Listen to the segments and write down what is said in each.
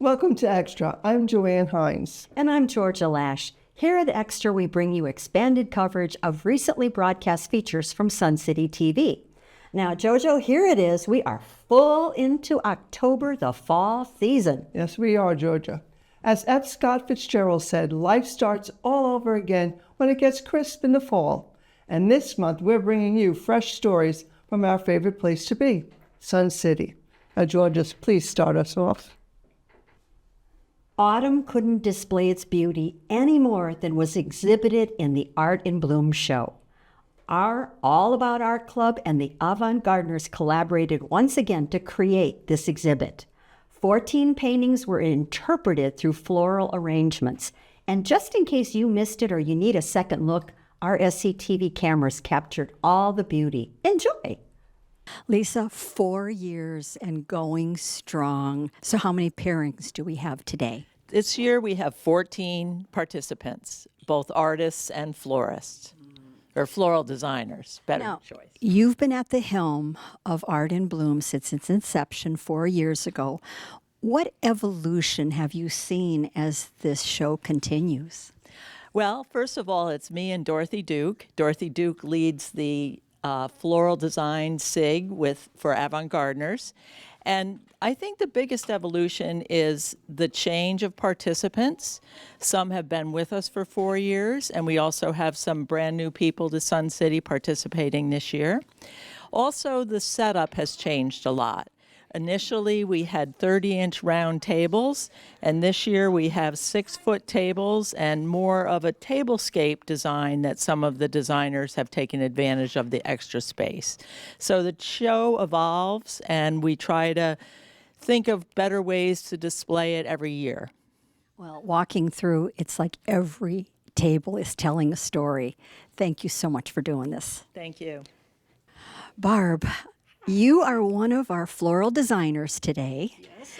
Welcome to Extra. I'm Joanne Hines. And I'm Georgia Lash. Here at Extra, we bring you expanded coverage of recently broadcast features from Sun City TV. Now, JoJo, here it is. We are full into October, the fall season. Yes, we are, Georgia. As F. Scott Fitzgerald said, life starts all over again when it gets crisp in the fall. And this month, we're bringing you fresh stories from our favorite place to be, Sun City. Now, Georgia, please start us off. Autumn couldn't display its beauty any more than was exhibited in the Art in Bloom show. Our All About Art Club and the Avant Gardeners collaborated once again to create this exhibit. 14 paintings were interpreted through floral arrangements. And just in case you missed it or you need a second look, our SCTV cameras captured all the beauty. Enjoy! Lisa, 4 years and going strong. So how many pairings do we have today? This year we have 14 participants, both artists and florists, or floral designers, better choice. You've been at the helm of Art in Bloom since its inception 4 years ago. What evolution have you seen as this show continues? Well, first of all, it's me and Dorothy Duke. Dorothy Duke leads the floral design SIG for Avant Gardeners. And I think the biggest evolution is the change of participants. Some have been with us for 4 years, and we also have some brand new people to Sun City participating this year. Also, the setup has changed a lot. Initially, we had 30-inch round tables, and this year we have 6-foot tables and more of a tablescape design that some of the designers have taken advantage of the extra space. So the show evolves, and we try to think of better ways to display it every year. Well, walking through, it's like every table is telling a story. Thank you so much for doing this. Thank you. Barb, you are one of our floral designers today. Yes.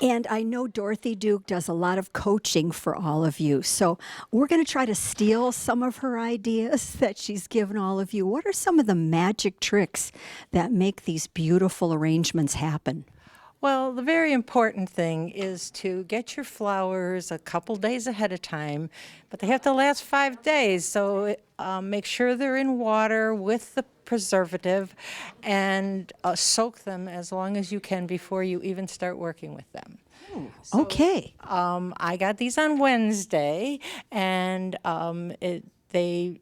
And I know Dorothy Duke does a lot of coaching for all of you. So we're going to try to steal some of her ideas that she's given all of you. What are some of the magic tricks that make these beautiful arrangements happen? Well, the very important thing is to get your flowers a couple days ahead of time, but they have to last 5 days. So make sure they're in water with the preservative and soak them as long as you can before you even start working with them. Okay. I got these on Wednesday, and they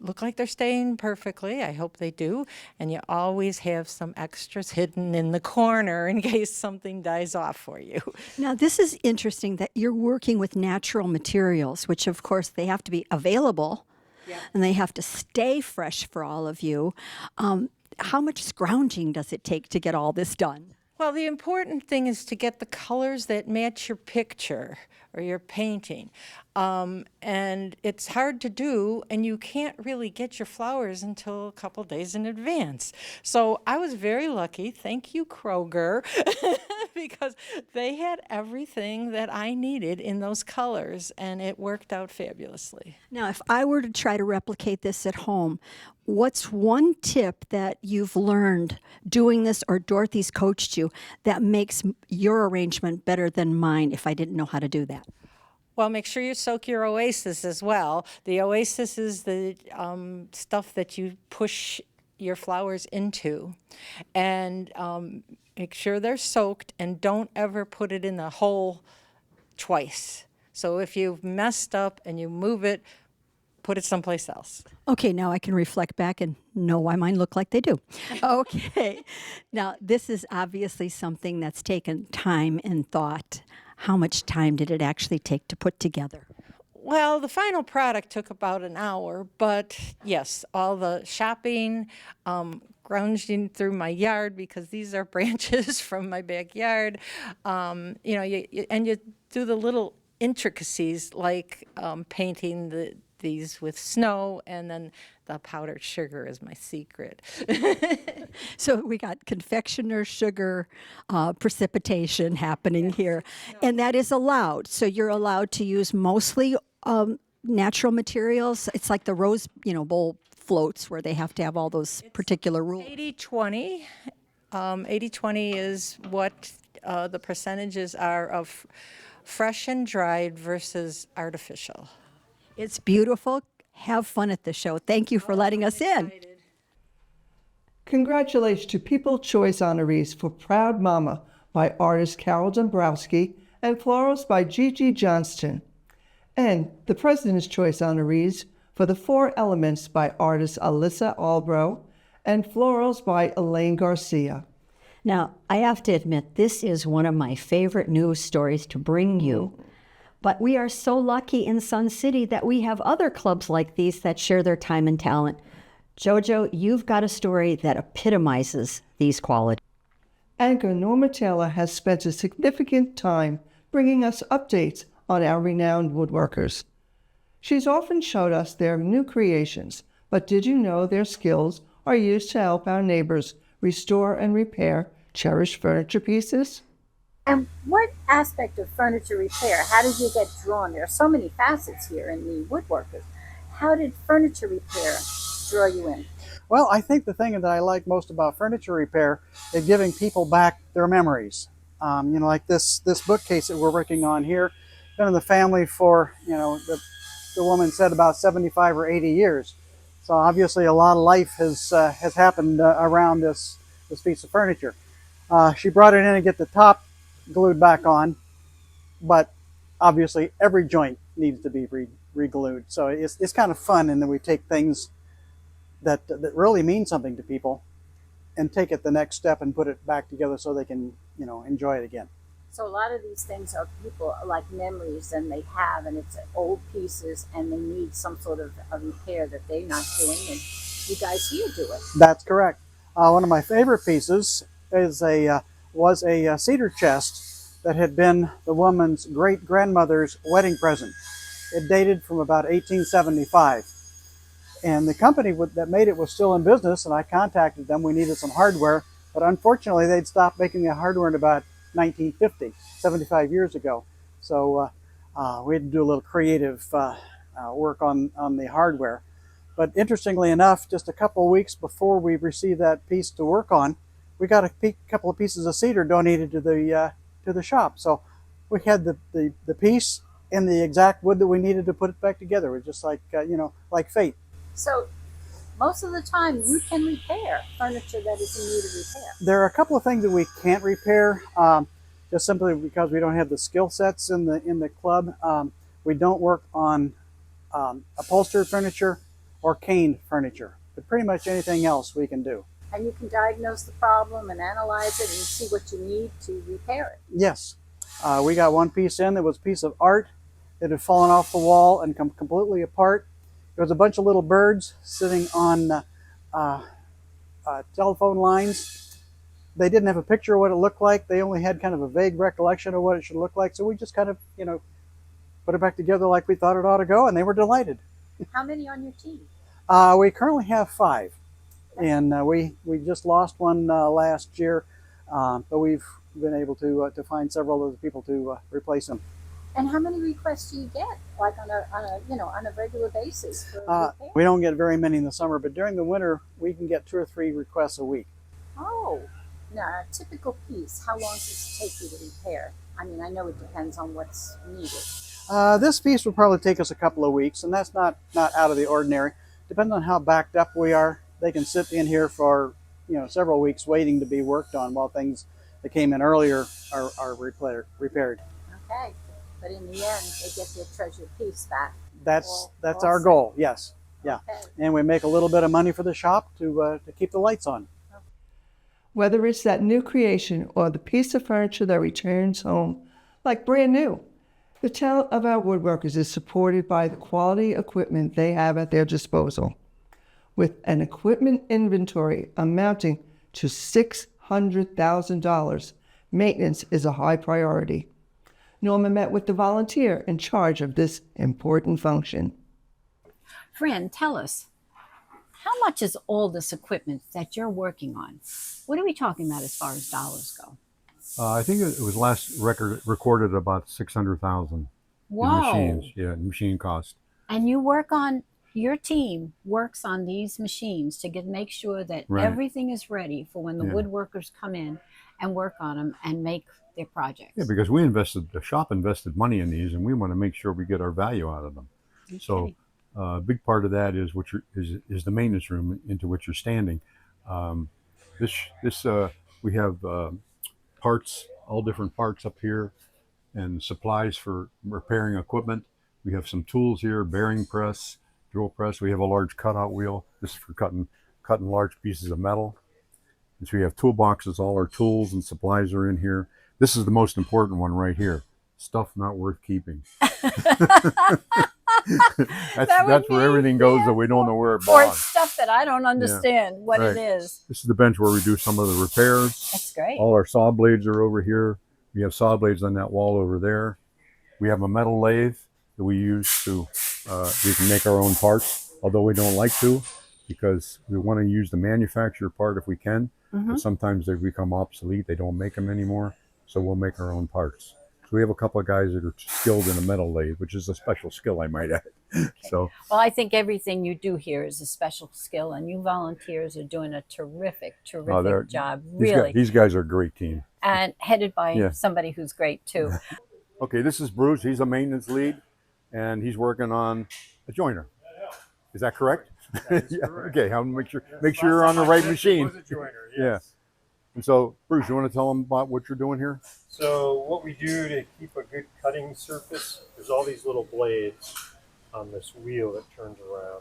look like they're staying perfectly. I hope they do. And you always have some extras hidden in the corner in case something dies off for you. Now, this is interesting that you're working with natural materials, which, of course, they have to be available. Yep. And they have to stay fresh for all of you. How much scrounging does it take to get all this done? Well, the important thing is to get the colors that match your picture or your painting. And it's hard to do, and you can't really get your flowers until a couple days in advance. So I was very lucky, thank you, Kroger, because they had everything that I needed in those colors, and it worked out fabulously. Now, if I were to try to replicate this at home, what's one tip that you've learned doing this, or Dorothy's coached you, that makes your arrangement better than mine if I didn't know how to do that? Well, make sure you soak your oasis as well. The oasis is the stuff that you push your flowers into. And make sure they're soaked, and don't ever put it in the hole twice. So if you've messed up and you move it, put it someplace else. Okay, now I can reflect back and know why mine look like they do. Okay. Now, this is obviously something that's taken time and thought. How much time did it actually take to put together? Well, the final product took about an hour, but yes, all the shopping, grounging through my yard, because these are branches from my backyard. You do the little intricacies like painting these with snow, and then the powdered sugar is my secret. So we got confectioner's sugar precipitation happening here, and that is allowed. So you're allowed to use mostly natural materials. It's like the rose, bowl floats where they have to have all those particular rules. 80-20. 80-20 is what the percentages are of fresh and dried versus artificial. It's beautiful. Have fun at the show. Thank you for letting us in. Congratulations to People Choice honorees for Proud Mama by artist Carol Dombrowski and Florals by Gigi Johnston. And the President's Choice honorees for The Four Elements by artist Alyssa Albro and Florals by Elaine Garcia. Now, I have to admit, this is one of my favorite news stories to bring you. But we are so lucky in Sun City that we have other clubs like these that share their time and talent. Jojo, you've got a story that epitomizes these qualities. Anchor Norma Taylor has spent a significant time bringing us updates on our renowned woodworkers. She's often showed us their new creations, but did you know their skills are used to help our neighbors restore and repair cherished furniture pieces? And what aspect of furniture repair, how did you get drawn? There are so many facets here in the woodworkers. How did furniture repair draw you in? Well, I think the thing that I like most about furniture repair is giving people back their memories. Like this bookcase that we're working on here, been in the family for, the woman said about 75 or 80 years. So obviously a lot of life has happened around this piece of furniture. She brought it in to get the top glued back on, but obviously every joint needs to be re-glued. So it's kind of fun, and then we take things that really mean something to people and take it the next step and put it back together so they can, enjoy it again. So a lot of these things are people like memories and they have, and it's old pieces and they need some sort of a repair that they're not doing, and you guys here do it. That's correct. One of my favorite pieces was a cedar chest that had been the woman's great-grandmother's wedding present. It dated from about 1875. And the company that made it was still in business, and I contacted them. We needed some hardware, but unfortunately they'd stopped making the hardware in about 1950, 75 years ago. So we had to do a little creative work on the hardware. But interestingly enough, just a couple of weeks before we received that piece to work on, we got a couple of pieces of cedar donated to the shop. So we had the piece and the exact wood that we needed to put it back together. It was just like like fate. So most of the time you can repair furniture that is in need of repair. There are a couple of things that we can't repair, just simply because we don't have the skill sets in the club. We don't work on upholstered furniture or caned furniture, but pretty much anything else we can do. And you can diagnose the problem and analyze it and see what you need to repair it. Yes. We got one piece in that was a piece of art that had fallen off the wall and come completely apart. There was a bunch of little birds sitting on telephone lines. They didn't have a picture of what it looked like. They only had kind of a vague recollection of what it should look like. So we just kind of, put it back together like we thought it ought to go, and they were delighted. How many on your team? We currently have 5. And we just lost one last year, but we've been able to find several of the people to replace them. And how many requests do you get, like on a regular basis for repair? We don't get very many in the summer, but during the winter we can get 2 or 3 requests a week. Oh, now a typical piece, how long does it take you to repair? I mean, I know it depends on what's needed. This piece will probably take us a couple of weeks, and that's not out of the ordinary. Depending on how backed up we are, they can sit in here for several weeks waiting to be worked on while things that came in earlier are repaired. Okay. But in the end, they get their treasured piece back. That's our goal. Yes, yeah, Okay. and we make a little bit of money for the shop to keep the lights on. Whether it's that new creation or the piece of furniture that returns home like brand new, the talent of our woodworkers is supported by the quality equipment they have at their disposal. With an equipment inventory amounting to $600,000, maintenance is a high priority. Norma met with the volunteer in charge of this important function. Fran, tell us, how much is all this equipment that you're working on? What are we talking about as far as dollars go? I think it was last recorded about 600,000 in machines. Yeah, machine cost. And your team works on these machines to make sure that Right. everything is ready for when the Yeah. woodworkers come in and work on them and make their projects. Yeah, because the shop invested money in these, and we want to make sure we get our value out of them. Okay. So a big part of that is is the maintenance room into which you're standing. Um, this we have parts, all different parts up here, and supplies for repairing equipment. We have some tools here: bearing press, drill press. We have a large cutout wheel. This is for cutting large pieces of metal. And so we have toolboxes. All our tools and supplies are in here. This is the most important one right here. Stuff not worth keeping. That's where everything goes that we don't know where it Or belongs. stuff that I don't understand what it is. This is the bench where we do some of the repairs. That's great. All our saw blades are over here. We have saw blades on that wall over there. We have a metal lathe that we use to, we can make our own parts, although we don't like to, because we want to use the manufacturer part if we can. But sometimes they become obsolete. They don't make them anymore. So we'll make our own parts. So we have a couple of guys that are skilled in a metal lathe, which is a special skill, I might add. Okay. So, well, I think everything you do here is a special skill, and you volunteers are doing a terrific job, really. These guys are a great team. And headed by somebody who's great too. Okay, this is Bruce. He's a maintenance lead, and he's working on a joiner. Is that correct? That is correct. Okay, I'll make sure you're on the right machine. Was a joiner, yes. Yeah. And so, Bruce, you want to tell them about what you're doing here? So what we do to keep a good cutting surface, there's all these little blades on this wheel that turns around.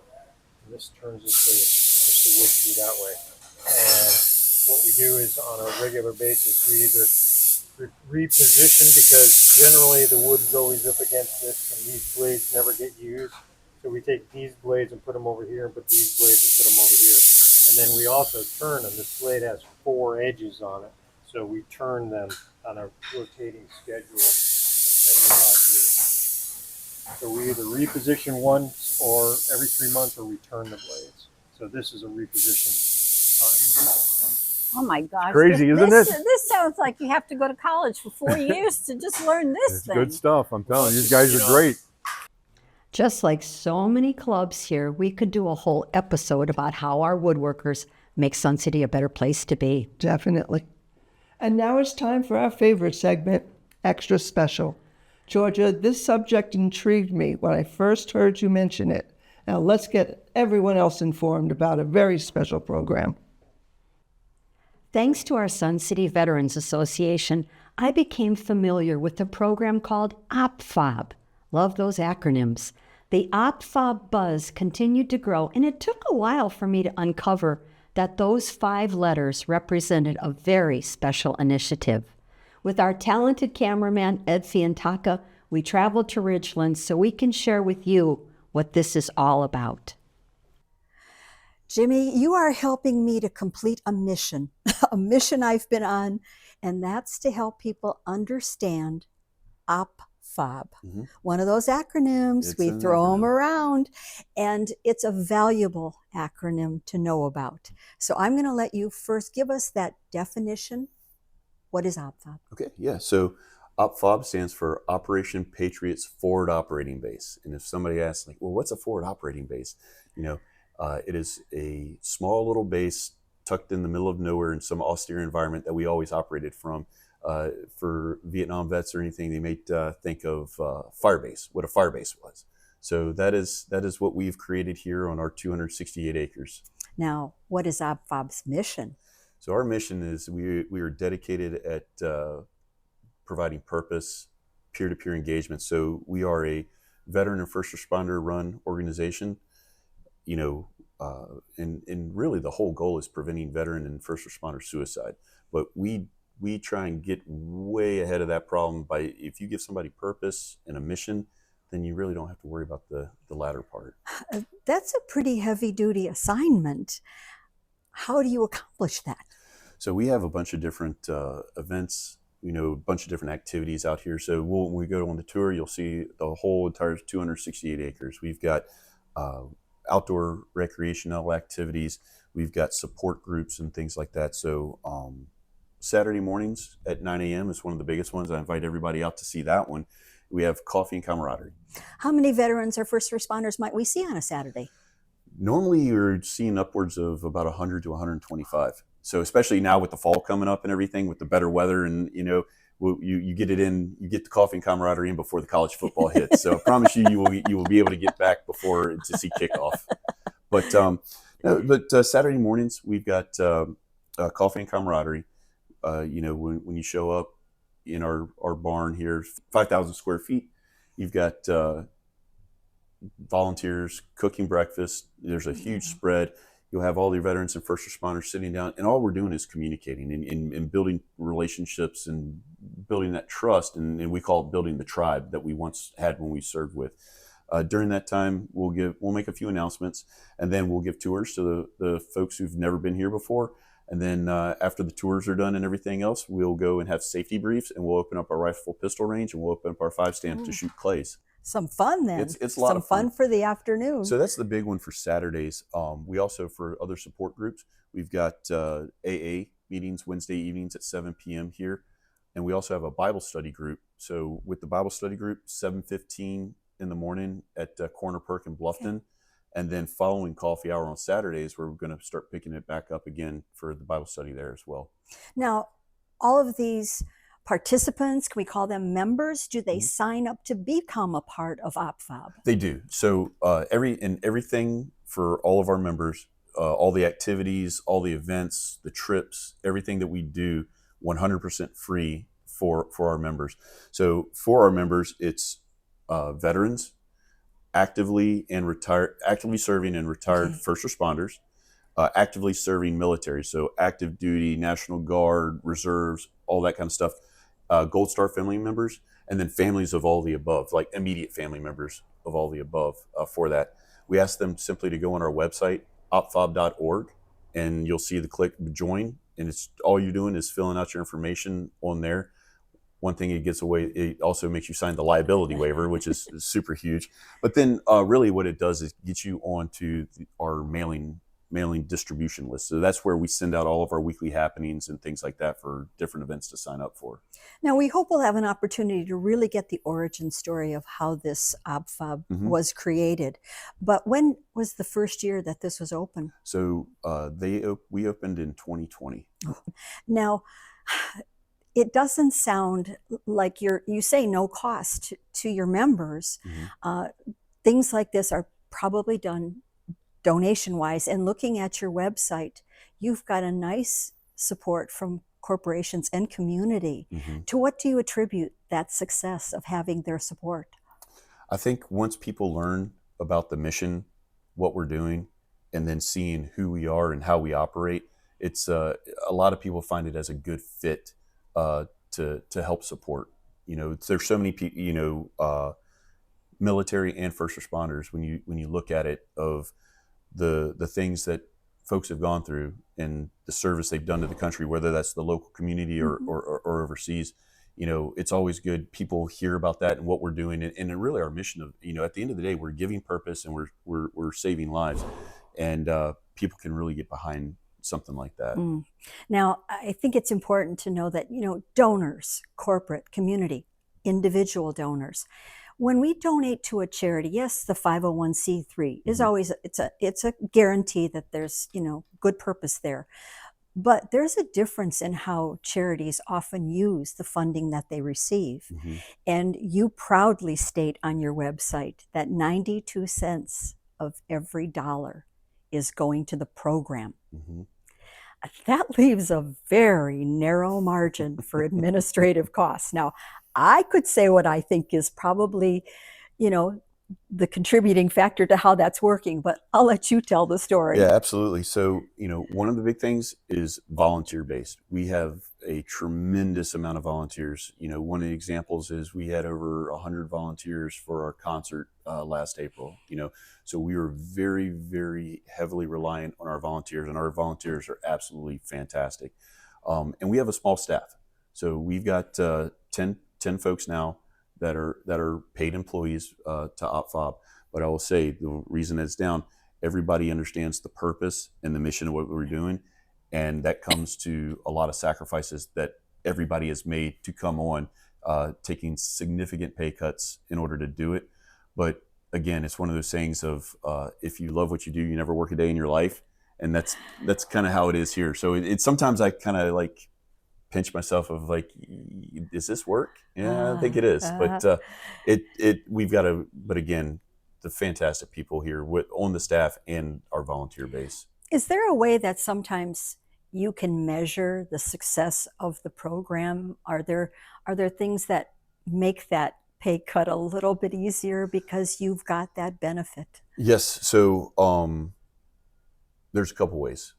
And this turns this way, push the wood through that way. And what we do is on a regular basis, we either reposition, because generally the wood is always up against this and these blades never get used. So we take these blades and put them over here, and put these blades and put them over here. And then we also turn them. This blade has 4 edges on it. So we turn them on a rotating schedule that we have here. So we either reposition once or every 3 months, or we turn the blades. So this is a reposition time. Oh my gosh. Crazy, isn't it? This sounds like you have to go to college for 4 years to just learn this It's thing. good stuff. I'm telling you, these guys are great. Just like so many clubs here, we could do a whole episode about how our woodworkers make Sun City a better place to be. Definitely. And now it's time for our favorite segment, Extra Special. Georgia, this subject intrigued me when I first heard you mention it. Now let's get everyone else informed about a very special program. Thanks to our Sun City Veterans Association, I became familiar with a program called OPFOB. Love those acronyms. The OPFOB buzz continued to grow, and it took a while for me to uncover that those 5 letters represented a very special initiative. With our talented cameraman, Ed Fiantaka, we traveled to Ridgeland so we can share with you what this is all about. Jimmy, you are helping me to complete a mission, a mission I've been on, and that's to help people understand OPFOB. One of those acronyms, we throw them around, and it's a valuable acronym to know about. So I'm going to let you first give us that definition. What is OPFOB? Okay, yeah. So OPFOB stands for Operation Patriot's Forward Operating Base. And if somebody asks, like, well, what's a forward operating base? It is a small little base tucked in the middle of nowhere in some austere environment that we always operated from. For Vietnam vets or anything, they may think of fire base, what a fire base was. So that is what we've created here on our 268 acres. Now, what is OPFOB's mission? So our mission is we are dedicated at providing purpose, peer-to-peer engagement. So we are a veteran and first responder run organization, and really the whole goal is preventing veteran and first responder suicide. But we try and get way ahead of that problem by, if you give somebody purpose and a mission, then you really don't have to worry about the latter part. That's a pretty heavy-duty assignment. How do you accomplish that? So we have a bunch of different events, a bunch of different activities out here. So when we go on the tour, you'll see the whole entire 268 acres. We've got outdoor recreational activities. We've got support groups and things like that. So Saturday mornings at 9 a.m. is one of the biggest ones. I invite everybody out to see that one. We have coffee and camaraderie. How many veterans or first responders might we see on a Saturday? Normally you're seeing upwards of about 100 to 125. So especially now with the fall coming up and everything, with the better weather, and you get it in, you get the coffee and camaraderie in before the college football hits. So I promise you will be able to get back before to see kickoff. But Saturday mornings we've got coffee and camaraderie. When you show up in our barn here, 5,000 square feet, you've got volunteers cooking breakfast. There's a huge spread. You'll have all the veterans and first responders sitting down, and all we're doing is communicating and building relationships and building that trust. And we call it building the tribe that we once had when we served with. During that time, we'll make a few announcements, and then we'll give tours to the folks who've never been here before. And then after the tours are done and everything else, we'll go and have safety briefs, and we'll open up our rifle pistol range, and we'll open up our 5-stamp to shoot clays. Some fun then. It's a lot of fun for the afternoon. So that's the big one for Saturdays. We also, for other support groups, we've got AA meetings Wednesday evenings at 7 p.m. here. And we also have a Bible study group. So with the Bible study group, 7:15 in the morning at Corner Perk in Bluffton. Okay. And then following coffee hour on Saturdays, we're going to start picking it back up again for the Bible study there as well. Now, all of these participants, can we call them members? Do they sign up to become a part of OPFOB? They do. So everything for all of our members, all the activities, all the events, the trips, everything that we do, 100% free for our members. So for our members, it's veterans, actively serving and retired first responders, actively serving military, so active duty, National Guard, reserves, all that kind of stuff. Gold Star family members, and then families of all the above, like immediate family members of all the above. For that, we ask them simply to go on our website, opfob.org, and you'll see the click join, and it's all you're doing is filling out your information on there. One thing it also makes you sign the liability waiver, which is super huge. But then really what it does is get you onto our mailing distribution list. So that's where we send out all of our weekly happenings and things like that for different events to sign up for. Now, we hope we'll have an opportunity to really get the origin story of how this OPFOB was created. But when was the first year that this was open? So we opened in 2020. Now, it doesn't sound like you say no cost to your members. Things like this are probably done donation-wise, and looking at your website, you've got a nice support from corporations and community. To what do you attribute that success of having their support? I think once people learn about the mission, what we're doing, and then seeing who we are and how we operate, it's a lot of people find it as a good fit to help support. There's so many people, military and first responders, when you look at it, of the things that folks have gone through and the service they've done to the country, whether that's the local community or overseas, it's always good. People hear about that and what we're doing, and really our mission of, at the end of the day, we're giving purpose and we're saving lives, and people can really get behind something like that. Now, I think it's important to know that, donors, corporate, community, individual donors, when we donate to a charity, yes, the 501c3 is always, it's a guarantee that there's, good purpose there. But there's a difference in how charities often use the funding that they receive. And you proudly state on your website that 92 cents of every dollar is going to the program. That leaves a very narrow margin for administrative costs. Now, I could say what I think is probably, the contributing factor to how that's working, but I'll let you tell the story. Yeah, absolutely. So, one of the big things is volunteer-based. We have a tremendous amount of volunteers. One of the examples is we had over 100 volunteers for our concert last April. So we were very, very heavily reliant on our volunteers, and our volunteers are absolutely fantastic. And we have a small staff. So we've got 10 folks now that are paid employees to OPFOB. But I will say the reason it's down, everybody understands the purpose and the mission of what we're doing. And that comes to a lot of sacrifices that everybody has made to come on, taking significant pay cuts in order to do it. But again, it's one of those sayings of, if you love what you do, you never work a day in your life. And that's kind of how it is here. So it's sometimes I kind of like pinch myself of like, is this work? Yeah, I think it is. But we've got to, but again, the fantastic people here on the staff and our volunteer base. Is there a way that sometimes you can measure the success of the program? Are there things that make that pay cut a little bit easier because you've got that benefit? Yes. So there's a couple ways.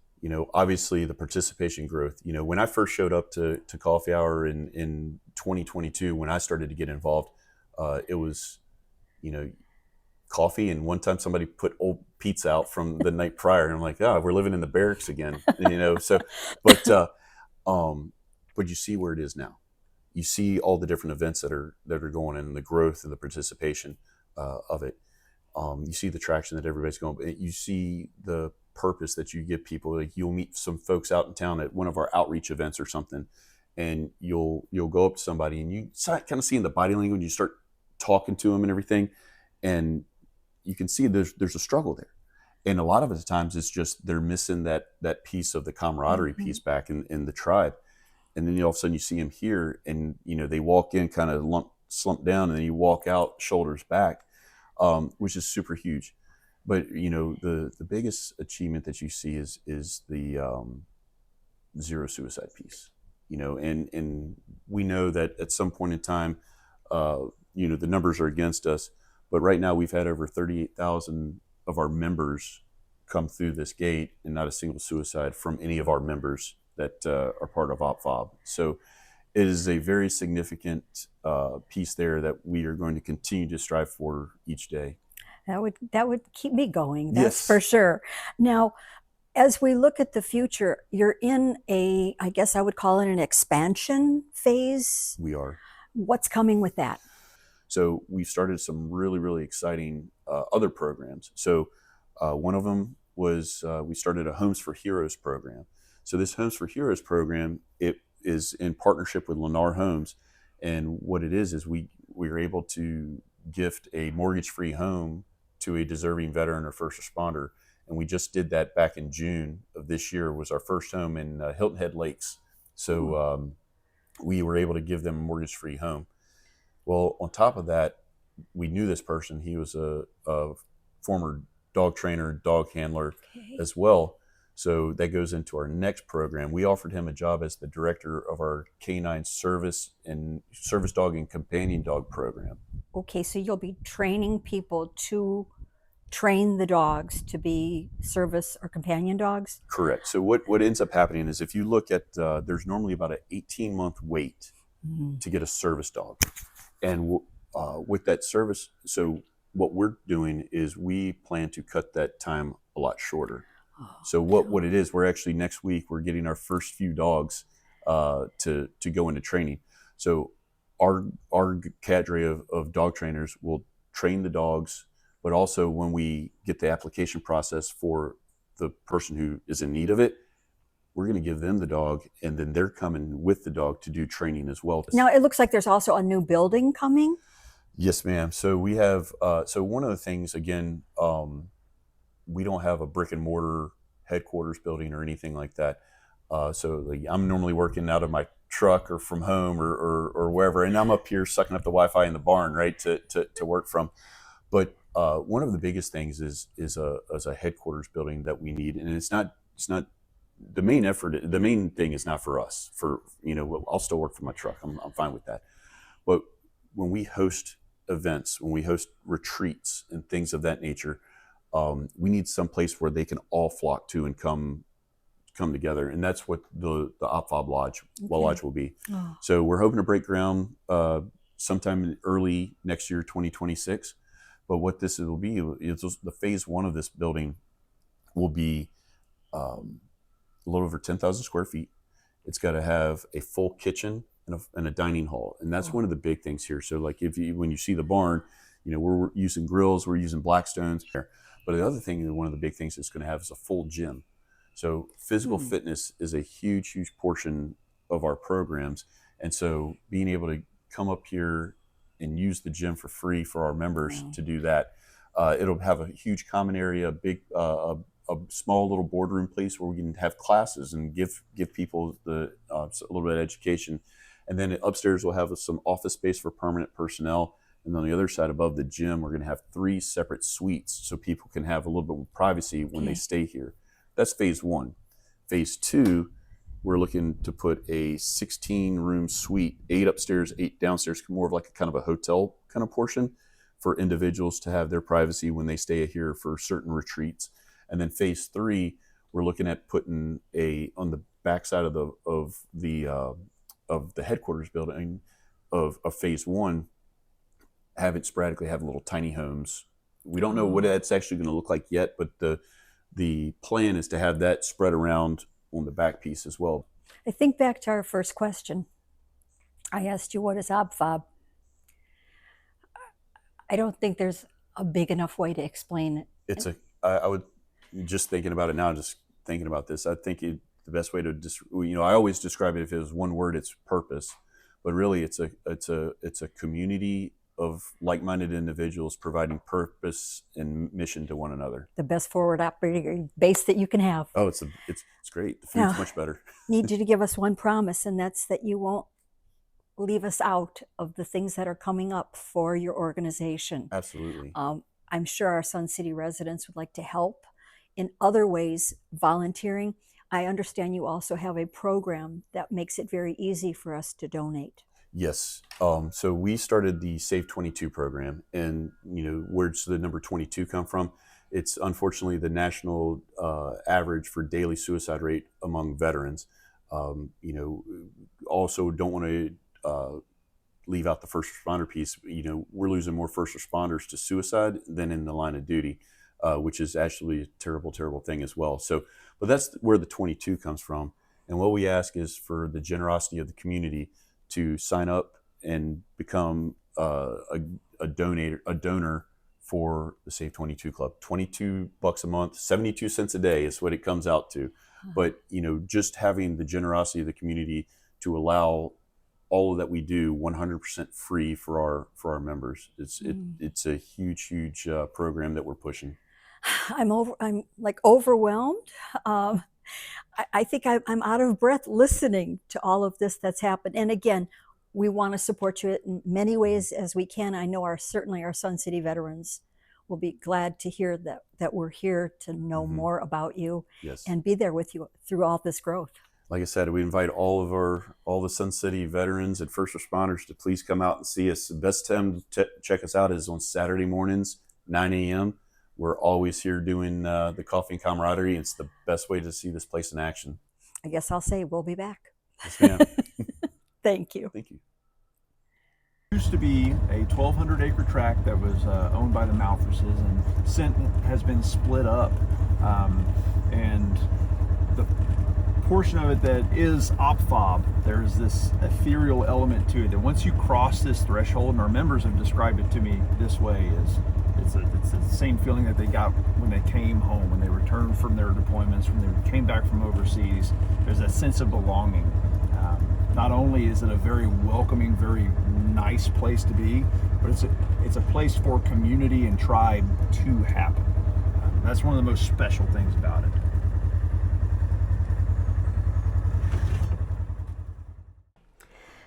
Obviously the participation growth. When I first showed up to Coffee Hour in 2022, when I started to get involved, it was, coffee, and one time somebody put old pizza out from the night prior, and I'm like, we're living in the barracks again, So, but you see where it is now. You see all the different events that are going in, and the growth and the participation of it. You see the traction that everybody's going. You see the purpose that you give people. Like, you'll meet some folks out in town at one of our outreach events or something, and you'll go up to somebody, and you start kind of seeing the body language. You start talking to them and everything, and you can see there's a struggle there. And a lot of the times it's just they're missing that piece of the camaraderie piece back in the tribe. And then all of a sudden you see them here, and they walk in kind of slumped down, and then you walk out shoulders back, which is super huge. But the biggest achievement that you see is the zero suicide piece. And we know that at some point in time, the numbers are against us. But right now we've had over 38,000 of our members come through this gate, and not a single suicide from any of our members that are part of OPFOB. So it is a very significant piece there that we are going to continue to strive for each day. That would keep me going. That's Yes. for sure. Now, as we look at the future, you're in I guess I would call it an expansion phase. We are. What's coming with that? So we've started some really, really exciting other programs. So one of them was we started a Homes for Heroes program. So this Homes for Heroes program, it is in partnership with Lennar Homes. And what it is we are able to gift a mortgage-free home to a deserving veteran or first responder. And we just did that back in June of this year. Was our first home in Hilton Head Lakes. So we were able to give them a mortgage-free home. Well, on top of that, we knew this person. He was a former dog trainer, dog handler as well. So that goes into our next program. We offered him a job as the director of our canine service dog and companion dog program. Okay, so you'll be training people to train the dogs to be service or companion dogs? Correct. So what ends up happening is, if you look at, there's normally about an 18-month wait to get a service dog. And with that service, so what we're doing is we plan to cut that time a lot shorter. So what it is, we're actually next week, we're getting our first few dogs to go into training. So our cadre of dog trainers will train the dogs, but also when we get the application process for the person who is in need of it, we're going to give them the dog, and then they're coming with the dog to do training as well. Now, it looks like there's also a new building coming. Yes, ma'am. So we have, so one of the things, again, we don't have a brick and mortar headquarters building or anything like that. So I'm normally working out of my truck or from home or wherever, and I'm up here sucking up the Wi-Fi in the barn, right, to work from. But one of the biggest things is a headquarters building that we need, and it's not the main effort. The main thing is not for us. I'll still work from my truck. I'm fine with that. But when we host events, when we host retreats and things of that nature, we need some place where they can all flock to and come together, and that's what the OPFOB Lodge will be. Oh. So we're hoping to break ground sometime in early next year, 2026. But what this will be is the phase one of this building will be a little over 10,000 square feet. It's got to have a full kitchen and a dining hall, and that's one of the big things here. So like when you see the barn, we're using grills, we're using Blackstones there. But the other thing, one of the big things it's going to have is a full gym. So physical fitness is a huge, huge portion of our programs. And so being able to come up here and use the gym for free for our members to do that, it'll have a huge common area, a a small little boardroom place where we can have classes and give people a little bit of education. And then upstairs we'll have some office space for permanent personnel. And on the other side above the gym, we're going to have 3 separate suites so people can have a little bit more privacy when they stay here. That's phase 1. Phase 2, we're looking to put a 16-room suite, 8 upstairs, 8 downstairs, more of like a kind of a hotel kind of portion for individuals to have their privacy when they stay here for certain retreats. And then phase 3, we're looking at putting on the backside of the headquarters building of phase 1, have it sporadically have little tiny homes. We don't know what that's actually going to look like yet, but the plan is to have that spread around on the back piece as well. I think back to our first question. I asked you, what is OPFOB? I don't think there's a big enough way to explain it. I would, just thinking about it now, just thinking about this, I think the best way to I always describe it, if it was one word, it's purpose, but really it's a community of like-minded individuals providing purpose and mission to one another. The best forward operating base that you can have. Oh, it's great. The food's much better. Need you to give us one promise, and that's that you won't leave us out of the things that are coming up for your organization. Absolutely. I'm sure our Sun City residents would like to help in other ways, volunteering. I understand you also have a program that makes it very easy for us to donate. Yes. So we started the Save 22 program, and where's the number 22 come from? It's unfortunately the national average for daily suicide rate among veterans. Also don't want to leave out the first responder piece. We're losing more first responders to suicide than in the line of duty, which is actually a terrible, terrible thing as well. So, but that's where the 22 comes from. And what we ask is for the generosity of the community to sign up and become a donor for the Save 22 Club. $22 a month, 72 cents a day is what it comes out to. But just having the generosity of the community to allow all of that we do 100% free for our members. It's a huge program that we're pushing. I'm like overwhelmed. I think I'm out of breath listening to all of this that's happened. And again, we want to support you in many ways as we can. I know certainly our Sun City veterans will be glad to hear that we're here to know more about you. Yes. And be there with you through all this growth. Like I said, we invite all the Sun City veterans and first responders to please come out and see us. The best time to check us out is on Saturday mornings, 9 a.m. We're always here doing the coffee and camaraderie. It's the best way to see this place in action. I guess I'll say we'll be back. Yes, ma'am. Thank you. Thank you. It used to be a 1,200-acre tract that was owned by the Malthruses, and has been split up. And the portion of it that is OPFOB, there's this ethereal element to it that once you cross this threshold, and our members have described it to me this way, it's the same feeling that they got when they came home, when they returned from their deployments, when they came back from overseas. There's that sense of belonging. Not only is it a very welcoming, very nice place to be, but it's a place for community and tribe to happen. That's one of the most special things about it.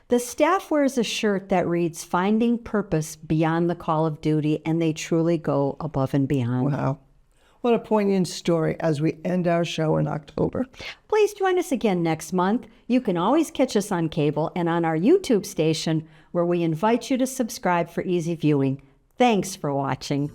The staff wears a shirt that reads, "Finding Purpose Beyond the Call of Duty," and they truly go above and beyond. Wow. What a poignant story as we end our show in October. Please join us again next month. You can always catch us on cable and on our YouTube station, where we invite you to subscribe for easy viewing. Thanks for watching.